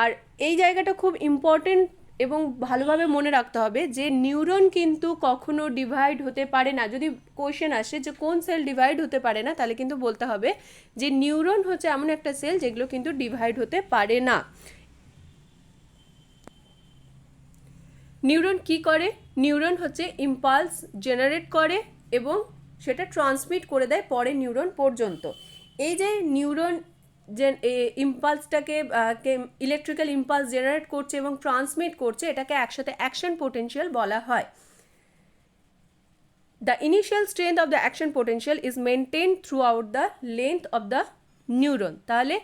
আর এই জায়গাটা খুব ইম্পর্টেন্ট এবং ভালোভাবে মনে রাখতে হবে যে নিউরন কিন্তু কখনো ডিভাইড হতে পারে না। যদি কোয়েশ্চেন আসে যে কোন সেল ডিভাইড হতে পারে না, তাহলে কিন্তু বলতে হবে যে নিউরন হচ্ছে এমন একটা সেল যেগুলো কিন্তু ডিভাইড হতে পারে না। নিউরন কি করে? নিউরন হচ্ছে ইম্পালস জেনারেট করে এবং সেটা ট্রান্সমিট করে দেয় পরের নিউরন পর্যন্ত। এই যে নিউরন যে ইম্পালসটাকে ইলেকট্রিক্যাল ইম্পালস জেনারেট করছে এবং ট্রান্সমিট করছে, এটাকে একসাথে অ্যাকশন পোটেনশিয়াল বলা হয়। The initial strength of the action potential is maintained throughout the length of the neuron. তাহলে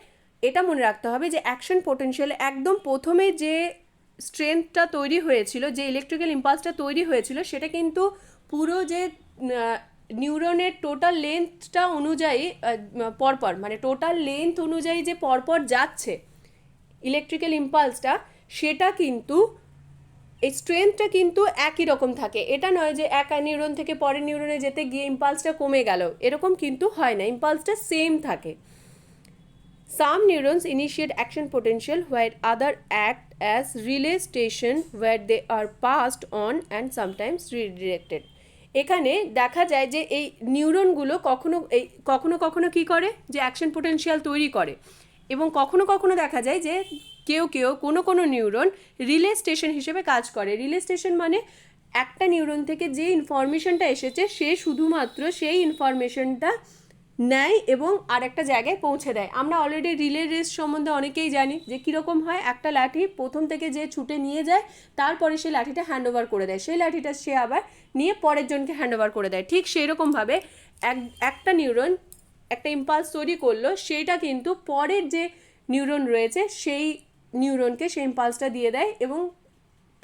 এটা মনে রাখতে হবে যে অ্যাকশন পোটেনশিয়াল একদম প্রথমে যে স্ট্রেংথটা তৈরি হয়েছিল, যে ইলেকট্রিক্যাল ইম্পালসটা তৈরি হয়েছিল, সেটা কিন্তু পুরো যে নিউরনের টোটাল লেন্থটা অনুযায়ী পরপর, মানে টোটাল লেন্থ অনুযায়ী যে পরপর যাচ্ছে ইলেকট্রিক্যাল ইম্পালসটা, সেটা কিন্তু এই স্ট্রেংথটা কিন্তু একই রকম থাকে। এটা নয় যে এক নিউরন থেকে পরের নিউরনে যেতে গিয়ে ইম্পালসটা কমে গেল, এরকম কিন্তু হয় না, ইম্পালসটা সেম থাকে। Some neurons initiate action potential where other act as relay station where they are passed on and sometimes redirected. এখানে দেখা যায় যে এই নিউরনগুলো কখনো কখনো কী করে, যে অ্যাকশন পোটেনশিয়াল তৈরি করে, এবং কখনো কখনো দেখা যায় যে কোনো নিউরন রিলে স্টেশন হিসেবে কাজ করে। রিলে স্টেশন মানে একটা নিউরন থেকে যে ইনফরমেশনটা এসেছে সে শুধুমাত্র সেই ইনফরমেশনটা নেয় এবং আরেকটা জায়গায় পৌঁছে দেয়। আমরা অলরেডি রিলে রেস সম্বন্ধে অনেকেই জানি যে কীরকম হয়, একটা লাঠি প্রথম থেকে যে ছুটে নিয়ে যায়, তারপরে সেই লাঠিটা হ্যান্ড ওভার করে দেয়, সেই লাঠিটা সে আবার নিয়ে পরের জনকে হ্যান্ড ওভার করে দেয়। ঠিক সেই রকমভাবে একটা নিউরন একটা ইম্পালস তৈরি করলো, সেইটা কিন্তু পরের যে নিউরন রয়েছে সেই নিউরনকে সেই ইম্পালসটা দিয়ে দেয়, এবং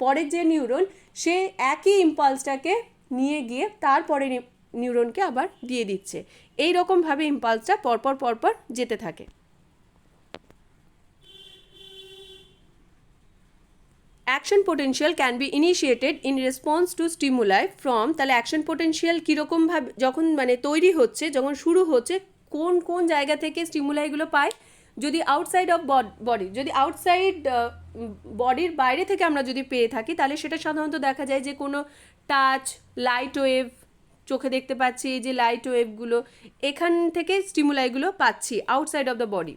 পরের যে নিউরন সে একই ইম্পালসটাকে নিয়ে গিয়ে তারপরে নিউরনকে আবার দিয়ে দিচ্ছে। এই রকমভাবে ইম্পালসটা পরপর যেতে থাকে। Action potential can be initiated in response to stimuli from, তাহলে অ্যাকশন পোটেনশিয়াল কীরকমভাবে যখন মানে তৈরি হচ্ছে, যখন শুরু হচ্ছে, কোন কোন জায়গা থেকে স্টিমুলাইগুলো পায়? যদি আউটসাইড অফ বডি, যদি আউটসাইড বডির বাইরে থেকে আমরা যদি পেয়ে থাকি, তাহলে সেটা সাধারণত দেখা যায় যে কোনো টাচ, লাইট ওয়েভ, চোখে দেখতে পাচ্ছি এই যে লাইট ওয়েভগুলো, এখান থেকে স্টিমুলাইগুলো পাচ্ছি আউটসাইড অফ দ্য বডি।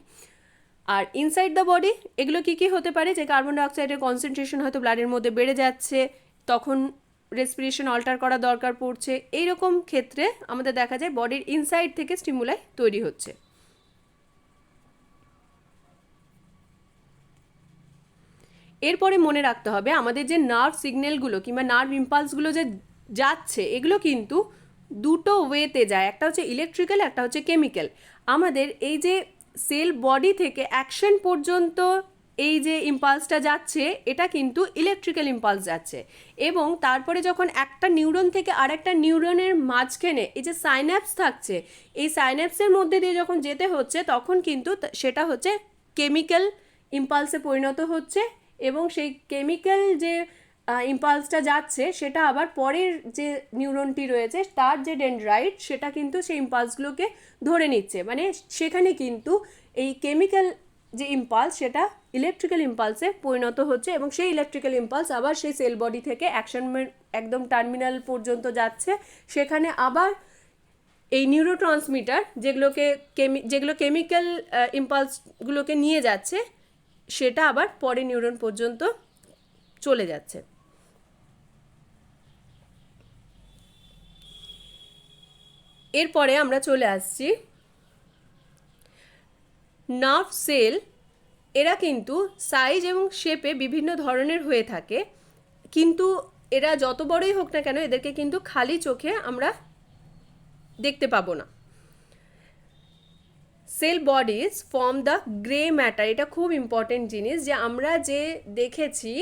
আর ইনসাইড দ্য বডি এগুলো কী কী হতে পারে? যে কার্বন ডাইঅক্সাইডের কনসেন্ট্রেশন হয়তো ব্লাডের মধ্যে বেড়ে যাচ্ছে, তখন রেসপিরেশন অল্টার করা দরকার পড়ছে, এইরকম ক্ষেত্রে আমাদের দেখা যায় বডির ইনসাইড থেকে স্টিমুলাই তৈরি হচ্ছে। এরপরে মনে রাখতে হবে আমাদের যে নার্ভ সিগন্যালগুলো কিংবা নার্ভ ইম্পালসগুলো যে যাচ্ছে, এগুলো কিন্তু দুটো ওয়েতে যায়, একটা হচ্ছে ইলেকট্রিক্যাল, একটা হচ্ছে কেমিক্যাল। আমাদের এই যে সেল বডি থেকে অ্যাকশন পর্যন্ত এই যে ইম্পালসটা যাচ্ছে, এটা কিন্তু ইলেকট্রিক্যাল ইম্পালস যাচ্ছে, এবং তারপরে যখন একটা নিউরন থেকে আরেকটা নিউরনের মাঝখানে এই যে সাইন্যাপস থাকছে, এই সাইন্যাপসের মধ্যে দিয়ে যখন যেতে হচ্ছে, তখন কিন্তু সেটা হচ্ছে কেমিক্যাল ইম্পালসে পরিণত হচ্ছে, এবং সেই কেমিক্যাল যে ইম্পালসটা যাচ্ছে সেটা আবার পরের যে নিউরনটি রয়েছে তার যে ডেনড্রাইট, সেটা কিন্তু সেই ইম্পালসগুলোকে ধরে নিচ্ছে। মানে সেখানে কিন্তু এই কেমিক্যাল যে ইম্পালস সেটা ইলেকট্রিক্যাল ইম্পালসে পরিণত হচ্ছে, এবং সেই ইলেকট্রিক্যাল ইম্পালস আবার সেই সেল বডি থেকে অ্যাকশন একদম টার্মিনাল পর্যন্ত যাচ্ছে। সেখানে আবার এই নিউরোট্রান্সমিটার যেগুলো কেমিক্যাল ইম্পালসগুলোকে নিয়ে যাচ্ছে, সেটা আবার পরে নিউরন পর্যন্ত চলে যাচ্ছে। এরপরে আমরা চলে আসছি নার্ভ সেল। এরা কিন্তু সাইজ এবং শেপে বিভিন্ন ধরনের হয়ে থাকে, কিন্তু এরা যত বড়ই হোক না কেন এদেরকে কিন্তু খালি চোখে আমরা দেখতে পাবো না। Cell bodies form the grey matter. এটা খুব ইম্পর্টেন্ট জিনিস, যে আমরা যে দেখেছি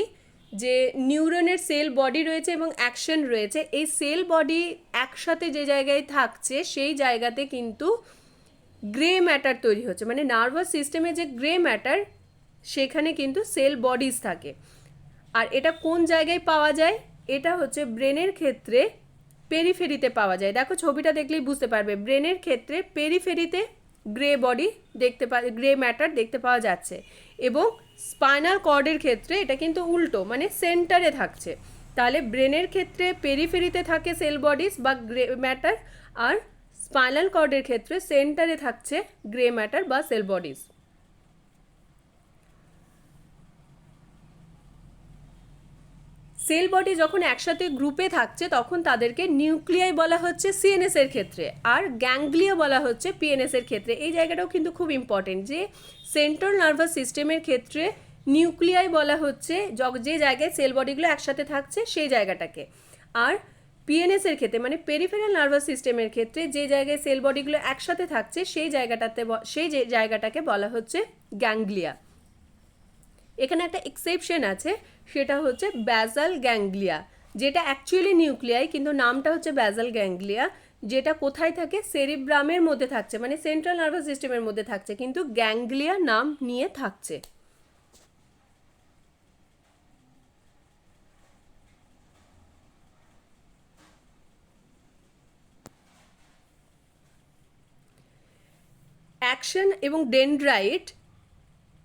যে নিউরনের সেল বডি রয়েছে এবং অ্যাকশন রয়েছে, এই সেল বডি একসাথে যে জায়গায় থাকছে সেই জায়গাতে কিন্তু গ্রে ম্যাটার তৈরি হচ্ছে। মানে নার্ভাস সিস্টেমে যে গ্রে ম্যাটার, সেখানে কিন্তু সেল বডিজ থাকে। আর এটা কোন জায়গায় পাওয়া যায়? এটা হচ্ছে ব্রেনের ক্ষেত্রে পেরিফেরিতে পাওয়া যায়। দেখো ছবিটা দেখলেই বুঝতে পারবে, ব্রেনের ক্ষেত্রে পেরিফেরিতে গ্রে বডি গ্রে ম্যাটার দেখতে পাওয়া যাচ্ছে, এবং স্পাইনাল কর্ডের ক্ষেত্রে এটা কিন্তু উল্টো, মানে সেন্টারে থাকছে। তাহলে ব্রেনের ক্ষেত্রে পেরিফেরিতে থাকে সেল বডিজ বা গ্রে ম্যাটার, আর স্পাইনাল কর্ডের ক্ষেত্রে সেন্টারে থাকছে গ্রে ম্যাটার বা সেল বডিজ। সেল বডি যখন একসাথে গ্রুপে থাকছে তখন তাদেরকে নিউক্লিয়াই বলা হচ্ছে সিএনএস এর ক্ষেত্রে, আর গ্যাংগ্লিয়া বলা হচ্ছে পিএনএস এর ক্ষেত্রে। এই জায়গাটাও কিন্তু খুব ইম্পর্টেন্ট যে সেন্ট্রাল নার্ভাস সিস্টেমের ক্ষেত্রে নিউক্লিয়াই বলা হচ্ছে যে জায়গায় সেল বডিগুলো একসাথে থাকছে সেই জায়গাটাকে, আর পিএনএস এর ক্ষেত্রে মানে পেরিফেরাল নার্ভাস সিস্টেমের ক্ষেত্রে যে জায়গায় সেল বডিগুলো একসাথে থাকছে সেই জায়গাটাকে বলা হচ্ছে গ্যাংগ্লিয়া। এখানে একটা এক্সেপশন আছে, সেটা হচ্ছে ব্যাসাল গ্যাংগ্লিয়া, যেটা অ্যাকচুয়ালি নিউক্লিয়াই কিন্তু নামটা হচ্ছে ব্যাসাল গ্যাংগ্লিয়া, যেটা কোথায় থাকে, সেরিব্রামের মধ্যে থাকছে মানে সেন্ট্রাল নার্ভাস সিস্টেমের মধ্যে থাকছে, কিন্তু গ্যাংগ্লিয়া নাম নিয়ে থাকছে। অ্যাকশন এবং ডেনড্রাইট,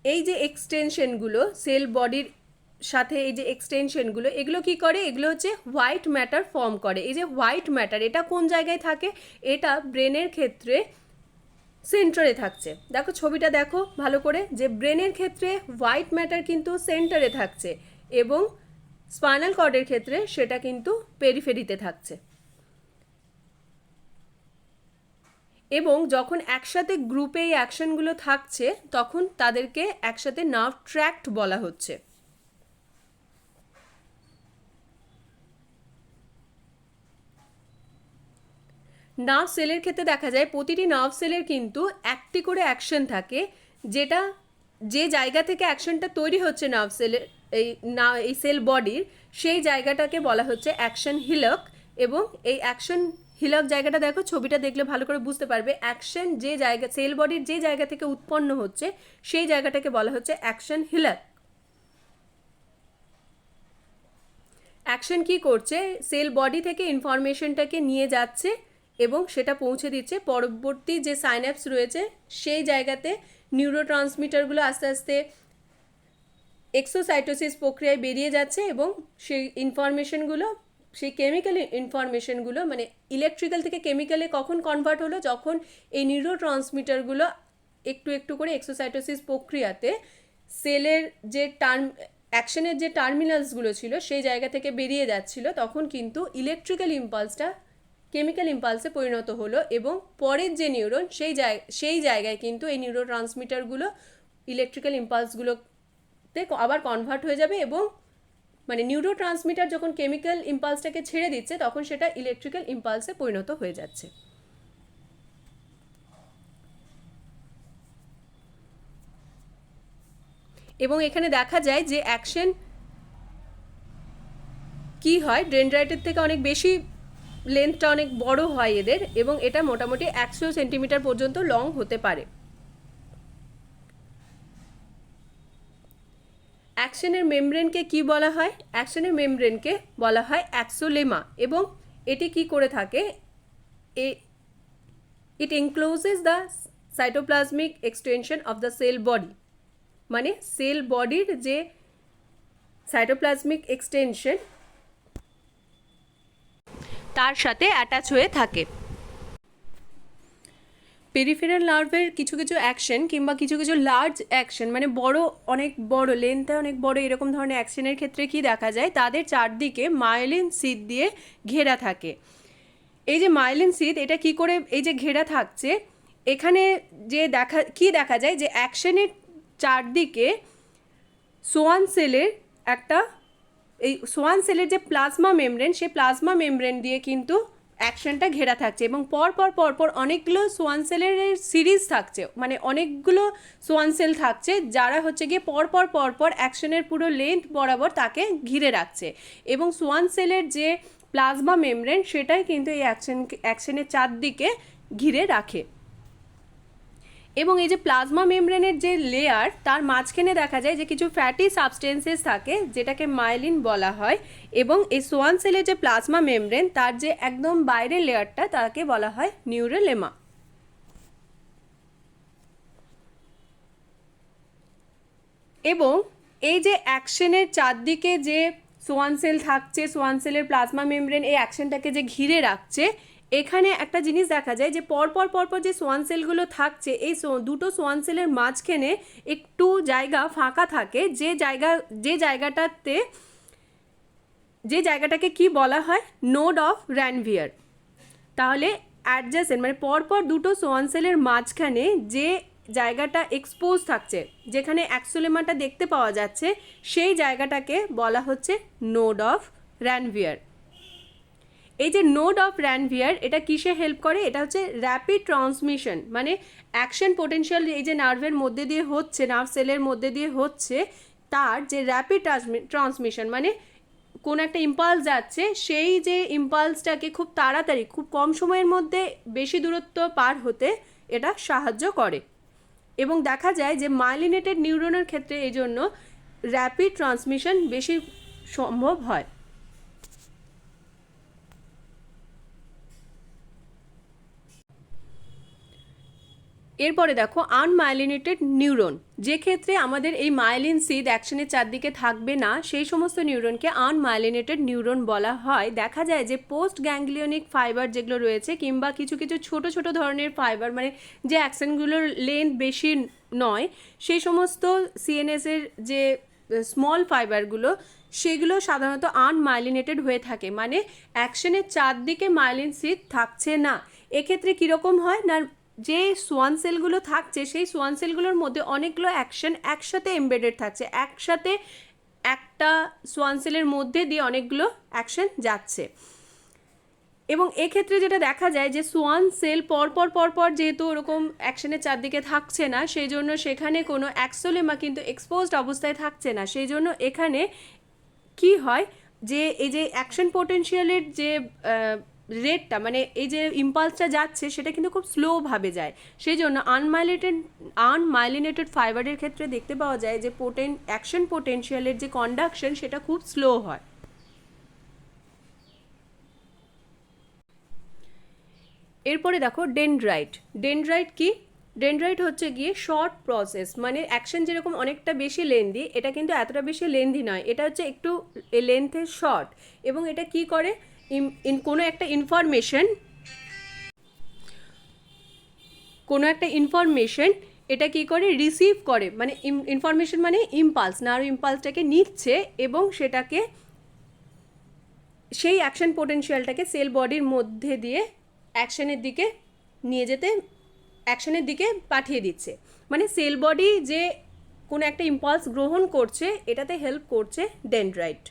এই যে এক্সটেনশনগুলো সেল বডির সাথে, এই যে এক্সটেনশনগুলো এগুলো কি করে, এগুলো হচ্ছে হোয়াইট ম্যাটার ফর্ম করে। এই যে হোয়াইট ম্যাটার এটা কোন জায়গায় থাকে, এটা ব্রেনের ক্ষেত্রে সেন্টারে থাকছে। দেখো ছবিটা দেখো ভালো করে, যে ব্রেনের ক্ষেত্রে হোয়াইট ম্যাটার কিন্তু সেন্টারে থাকছে এবং স্পাইনাল কর্ডের ক্ষেত্রে সেটা কিন্তু পেরিফেরিতে থাকছে। এবং যখন একসাথে গ্রুপে এই অ্যাকশনগুলো থাকছে তখন তাদেরকে একসাথে নার্ভ ট্র্যাক্ট বলা হচ্ছে। নার্ভ সেলের ক্ষেত্রে দেখা যায় প্রতিটি নার্ভ সেলের কিন্তু একটি করে অ্যাকশন থাকে, যেটা যে জায়গা থেকে অ্যাকশনটা তৈরি হচ্ছে নার্ভ সেলের এই সেল বডির সেই জায়গাটাকে বলা হচ্ছে অ্যাকশন হিলক। এবং এই অ্যাকশন হিলক জায়গাটা দেখো, ছবিটা দেখলে ভালো করে বুঝতে পারবে, অ্যাকশন যে জায়গা সেল বডির যে জায়গা থেকে উৎপন্ন হচ্ছে সেই জায়গাটাকে বলা হচ্ছে অ্যাকশন হিলক। অ্যাকশন কি করছে, সেল বডি থেকে ইনফরমেশনটাকে নিয়ে যাচ্ছে এবং সেটা পৌঁছে দিচ্ছে পরবর্তী যে সাইন্যাপস রয়েছে সেই জায়গাতে। নিউরোট্রান্সমিটারগুলো আস্তে আস্তে এক্সোসাইটোসিস প্রক্রিয়ায় বেরিয়ে যাচ্ছে এবং সেই ইনফরমেশনগুলো, সেই কেমিক্যাল ইনফরমেশনগুলো মানে ইলেকট্রিক্যাল থেকে কেমিক্যালে কখন কনভার্ট হলো, যখন এই নিউরোট্রান্সমিটারগুলো একটু একটু করে এক্সোসাইটোসিস প্রক্রিয়াতে সেলের যে অ্যাকশনের যে টার্মিনালসগুলো ছিল সেই জায়গা থেকে বেরিয়ে যাচ্ছিল, তখন কিন্তু ইলেকট্রিক্যাল ইম্পালসটা কেমিক্যাল ইম্পালসে পরিণত হলো এবং পরের যে নিউরন সেই জায়গায় কিন্তু এই নিউরোট্রান্সমিটারগুলো ইলেকট্রিক্যাল ইম্পালসগুলোতে আবার কনভার্ট হয়ে যাবে এবং মানে নিউরোট্রান্সমিটার যখন কেমিক্যাল ইম্পালসটাকে ছেড়ে দিচ্ছে তখন সেটা ইলেকট্রিক্যাল ইম্পালসে পরিণত হয়ে যাচ্ছে। এবং এখানে দেখা যায় যে অ্যাকশন কি হয়, ডেনড্রাইটের থেকে অনেক বেশি লেন্থটা অনেক বড় হয় এদের, এবং এটা মোটামুটি 100 সেন্টিমিটার পর্যন্ত লং হতে পারে। অ্যাকশনের মেমব্রেনকে কি বলা হয়, অ্যাকশনের মেমব্রেনকে বলা হয় অ্যাক্সোলেমা। এবং এটি কি করে থাকে, it encloses the cytoplasmic extension of the cell body, মানে সেল বডির যে সাইটোপ্লাজমিক এক্সটেনশন তার সাথে অ্যাটাচ হয়ে থাকে। পেরিফেরাল নার্ভের কিছু কিছু অ্যাকশন কিংবা কিছু কিছু লার্জ অ্যাকশন মানে অনেক বড় লেন্থে অনেক বড় এরকম ধরনের অ্যাকশনের ক্ষেত্রে কি দেখা যায়, তাদের চারদিকে মায়োলিন সিদ দিয়ে ঘেরা থাকে। এই যে মায়োলিন সিদ এটা কি করে এই যে ঘেরা থাকছে, এখানে যে দেখা যায় যে অ্যাকশনের চারদিকে সোয়ান সেলের একটা, এই সোয়ান সেলের যে প্লাজমা মেমব্রেন সেই প্লাজমা মেমব্রেন দিয়ে কিন্তু অ্যাকশনটা ঘেরা থাকছে এবং পরপর অনেকগুলো সোয়ান সেলের সিরিজ থাকছে, মানে অনেকগুলো সোয়ান সেল থাকছে যারা হচ্ছে গিয়ে পরপর অ্যাকশনের পুরো লেন্থ বরাবর তাকে ঘিরে রাখছে। এবং সোয়ান সেলের যে প্লাজমা মেমব্রেন সেটাই কিন্তু এই অ্যাকশনের চারদিকে ঘিরে রাখে। এবং এই যে প্লাজমা মেমব্রেনের যে লেয়ার তার মাঝখানে দেখা যায় যে কিছু ফ্যাটি সাবস্টেন্সেস থাকে যেটাকে মাইলিন বলা হয়, এবং এই সোয়ান সেলের যে প্লাজমা মেমব্রেন তার যে একদম বাইরের লেয়ারটা তাকে বলা হয় নিউরোলেমা। এবং এই যে অ্যাকশনের চারদিকে যে সোয়ান সেল থাকছে, সোয়ান সেলের প্লাজমা মেমব্রেন এই অ্যাকশনটাকে যে ঘিরে রাখছে, এখানে একটা জিনিস দেখা যায় যে পরপর যে সোয়ান সেলগুলো থাকছে এই দুটো সোয়ান সেলের মাঝখানে একটু জায়গা ফাঁকা থাকে, যে জায়গাটাতে যে জায়গাটাকে কি বলা হয়, নোড অফ র্যানভিয়ার। তাহলে অ্যাডজাসেন্ট মানে পরপর দুটো সোয়ান সেলের মাঝখানে যে জায়গাটা এক্সপোজ থাকছে, যেখানে অ্যাক্সোলেমাটা দেখতে পাওয়া যাচ্ছে, সেই জায়গাটাকে বলা হচ্ছে নোড অফ র্যানভিয়ার। এই যে নোড অফ র্যানভিয়ার এটা কিসে হেল্প করে, এটা হচ্ছে র্যাপিড ট্রান্সমিশন, মানে অ্যাকশন পোটেনশিয়াল এই যে নার্ভের মধ্যে দিয়ে হচ্ছে, নার্ভ সেলের মধ্যে দিয়ে হচ্ছে, তার যে র্যাপিড ট্রান্সমিশন মানে কোন একটা ইম্পালস যাচ্ছে, সেই যে ইম্পালসটাকে খুব তাড়াতাড়ি খুব কম সময়ের মধ্যে বেশি দূরত্ব পার হতে এটা সাহায্য করে। এবং দেখা যায় যে মাইলিনেটেড নিউরনের ক্ষেত্রে এই জন্য র্যাপিড ট্রান্সমিশন বেশি সম্ভব হয়। এরপরে দেখো আনমাইলিনেটেড নিউরন, যে ক্ষেত্রে আমাদের এই মাইলিন সিদ অ্যাকশনের চারদিকে থাকবে না, সেই সমস্ত নিউরনকে আনমাইলিনেটেড নিউরন বলা হয়। দেখা যায় যে পোস্ট গ্যাংলিয়নিক ফাইবার যেগুলো রয়েছে, কিংবা কিছু কিছু ছোট ছোট ধরনের ফাইবার, মানে যে অ্যাকশনগুলোর লেন্থ বেশি নয়, সেই সমস্ত সিএনএসের যে স্মল ফাইবারগুলো, সেগুলো সাধারণত আনমাইলিনেটেড হয়ে থাকে, মানে অ্যাকশনের চারদিকে মাইলিন সিদ থাকছে না। এক্ষেত্রে কীরকম হয় না, যে সোয়ান সেলগুলো থাকছে সেই সোয়ান সেলগুলোর মধ্যে অনেকগুলো অ্যাকশন একসাথে এমবেডেড থাকছে, একসাথে একটা সোয়ান সেলের মধ্যে দিয়ে অনেকগুলো অ্যাকশন যাচ্ছে। এবং এক্ষেত্রে যেটা দেখা যায় যে সোয়ান সেল পরপর যেহেতু ওরকম অ্যাকশনের চারদিকে থাকছে না, সেই জন্য সেখানে কোনো অ্যাক্সোলেমা কিন্তু এক্সপোজড অবস্থায় থাকছে না। সেই জন্য এখানে কি হয় যে এই যে অ্যাকশন পোটেনশিয়ালের যে রেটটা, মানে এই যে ইম্পালসটা যাচ্ছে, সেটা কিন্তু খুব স্লোভাবে যায়। সেই জন্য আনমাইলিনেটেড ফাইবারের ক্ষেত্রে দেখতে পাওয়া যায় যে অ্যাকশন পোটেনশিয়ালের যে কন্ডাকশন সেটা খুব স্লো হয়। এরপরে দেখো ডেনড্রাইট। ডেনড্রাইট কি? ডেনড্রাইট হচ্ছে গিয়ে শর্ট প্রসেস, মানে অ্যাকশন যেরকম অনেকটা বেশি লেন্দি, এটা কিন্তু এতটা বেশি লেন্দি নয়, এটা হচ্ছে একটু লেন্থে শর্ট। এবং এটা কি করে, কোনো একটা ইনফরমেশন এটা কি করে রিসিভ করে, মানে ইনফরমেশন মানে ইম্পালস, নার্ভ ইম্পালসটাকে নিচ্ছে এবং সেটাকে সেই অ্যাকশন পোটেনশিয়ালটাকে সেল বডির মধ্যে দিয়ে অ্যাকশনের দিকে পাঠিয়ে দিচ্ছে। মানে সেল বডি যে কোনো একটা ইম্পালস গ্রহণ করছে, এটাতে হেল্প করছে ডেনড্রাইট।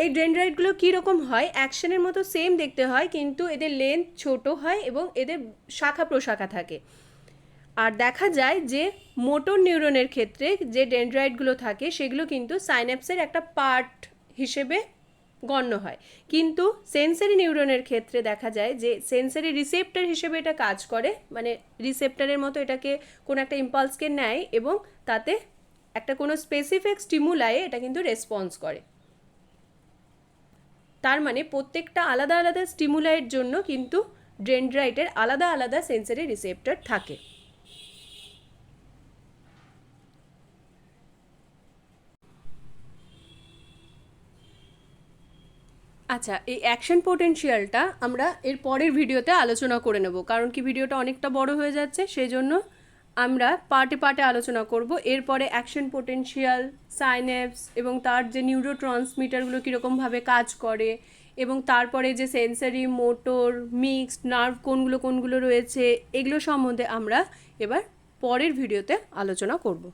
এই ডেনড্রাইটগুলো কীরকম হয়, অ্যাকশনের মতো সেম দেখতে হয়, কিন্তু এদের লেন্থ ছোট হয় এবং এদের শাখা প্রশাখা থাকে। আর দেখা যায় যে মোটর নিউরনের ক্ষেত্রে যে ডেনড্রাইটগুলো থাকে, সেগুলো কিন্তু সাইন্যাপসের একটা পার্ট হিসেবে গণ্য হয়। কিন্তু সেন্সারি নিউরনের ক্ষেত্রে দেখা যায় যে সেন্সারি রিসেপ্টর হিসেবে এটা কাজ করে, মানে রিসেপ্টরের মতো এটাকে কোনো একটা ইম্পালসকে নেয় এবং তাতে একটা কোনো স্পেসিফিক স্টিমুলাইয়ে এটা কিন্তু রেসপন্স করে। তার মানে প্রত্যেকটা আলাদা আলাদা স্টিমুলাইয়ের জন্য কিন্তু ডেনড্রাইটের আলাদা আলাদা সেন্সারি রিসেপ্টর থাকে। আচ্ছা, এই অ্যাকশন পোটেনশিয়ালটা আমরা এর পরের ভিডিওতে আলোচনা করে নেব, কারণ কি ভিডিওটা অনেকটা বড় হয়ে যাচ্ছে, সেই জন্য আমরা পার্টে পার্টে আলোচনা করব। এরপরে অ্যাকশন পোটেনশিয়াল, সাইন্যাপস এবং তার যে নিউরো ট্রান্সমিটারগুলো কীরকমভাবে কাজ করে, এবং তারপরে যে সেন্সারি, মোটর, মিক্সড নার্ভ কোনগুলো রয়েছে, এগুলো সম্বন্ধে আমরা এবার পরের ভিডিওতে আলোচনা করব।